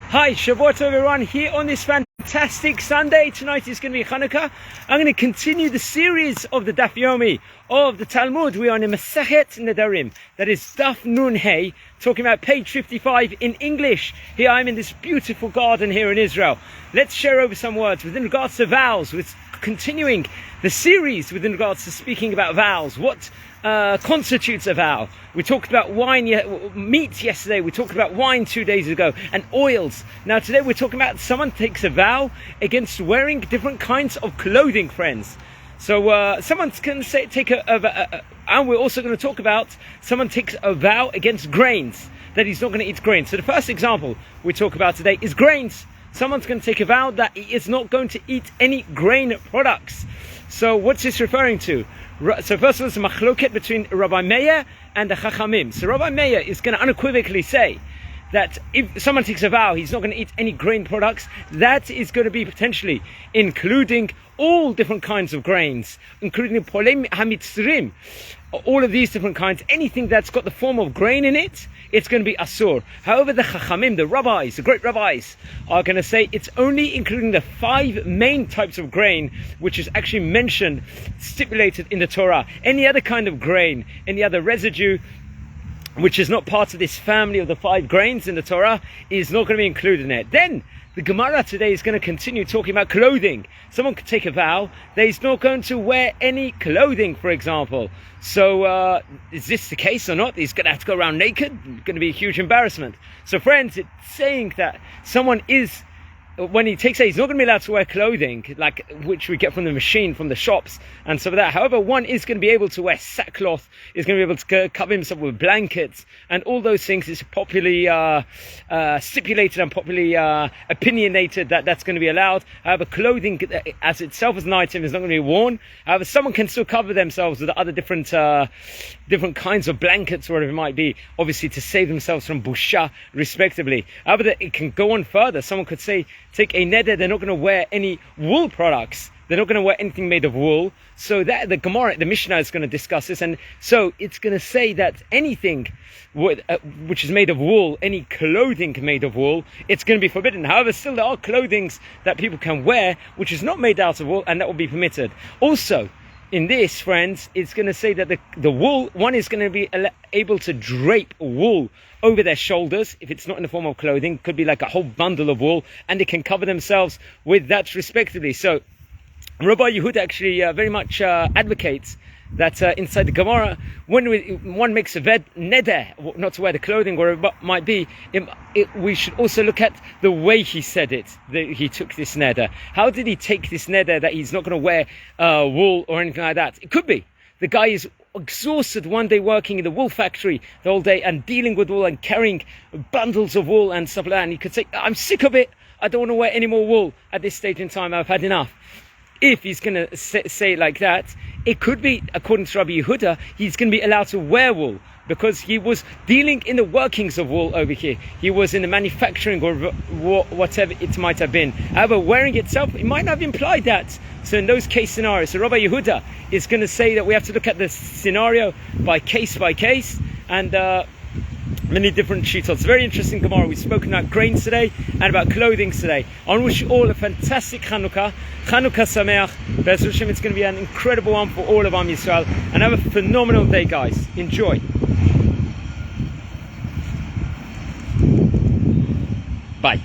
Hi, Shavuot Tov everyone, here on this fantastic Sunday. Tonight is going to be Hanukkah. I'm going to continue the series of the Daf Yomi of the Talmud. We are in Masechet Nedarim, that is Daf Nun Hey, talking about page 55 in English. Here I am in this beautiful garden here in Israel. Let's share over some words within regards to vows. We're continuing the series within regards to speaking about vows. What constitutes a vow? We talked about meat yesterday, we talked about wine 2 days ago, and oils. Now today we're talking about someone takes a vow against wearing different kinds of clothing, friends. So someone's going to take and we're also going to talk about someone takes a vow against grains, that he's not going to eat grains. So the first example we talk about today is grains. Someone's going to take a vow that he is not going to eat any grain products. So what's this referring to? So first of all, it's a machloket between Rabbi Meir and the Chachamim. So Rabbi Meir is going to unequivocally say that if someone takes a vow he's not going to eat any grain products, that is going to be potentially including all different kinds of grains, including polem hamitzrim, all of these different kinds. Anything that's got the form of grain in it, it's going to be asur. However, the Chachamim, the rabbis, the great rabbis, are going to say it's only including the 5 main types of grain, which is actually mentioned, stipulated in the Torah. Any other kind of grain, any other residue, which is not part of this family of the 5 grains in the Torah, is not going to be included in it. Then the Gemara today is going to continue talking about clothing. Someone could take a vow that he's not going to wear any clothing, for example. So is this the case or not? He's going to have to go around naked? It's going to be a huge embarrassment. So friends, it's saying that someone is, when he takes it, he's not going to be allowed to wear clothing, like which we get from the machine, from the shops, and stuff like that. However, one is going to be able to wear sackcloth, is going to be able to cover himself with blankets, and all those things is popularly stipulated and popularly opinionated that that's going to be allowed. However, clothing as itself as an item is not going to be worn. However, someone can still cover themselves with other different kinds of blankets or whatever it might be, obviously to save themselves from busha, respectively. However, it can go on further. Someone could say, take a neder, they're not going to wear any wool products. They're not going to wear anything made of wool. So that the Gemara, the Mishnah is going to discuss this. And so it's going to say that anything which is made of wool, any clothing made of wool, it's going to be forbidden. However, still there are clothings that people can wear which is not made out of wool, and that will be permitted. Also, in this, friends, it's going to say that the wool, one is going to be able to drape wool over their shoulders if it's not in the form of clothing. Could be like a whole bundle of wool, and they can cover themselves with that respectively. So Rabbi Yehuda actually very much advocates that inside the Gemara, when one makes a neder not to wear the clothing, or it might be, we should also look at the way he said it, that he took this neder. How did he take this neder that he's not going to wear wool or anything like that? It could be the guy is exhausted one day working in the wool factory the whole day and dealing with wool and carrying bundles of wool and stuff like that, and he could say, I'm sick of it, I don't want to wear any more wool at this stage in time, I've had enough. If he's going to say it like that, it could be, according to Rabbi Yehuda, he's going to be allowed to wear wool, because he was dealing in the workings of wool over here. He was in the manufacturing or whatever it might have been. However, wearing itself, it might not have implied that. So in those case scenarios, so Rabbi Yehuda is going to say that we have to look at the scenario by case, and many different sheets. It's very interesting Gemara. We've spoken about grains today and about clothing today. I want to wish you all a fantastic Chanukah Sameach. Be'ez Hashem, it's going to be an incredible one for all of Am Yisrael. And have a phenomenal day, guys. Enjoy. Bye.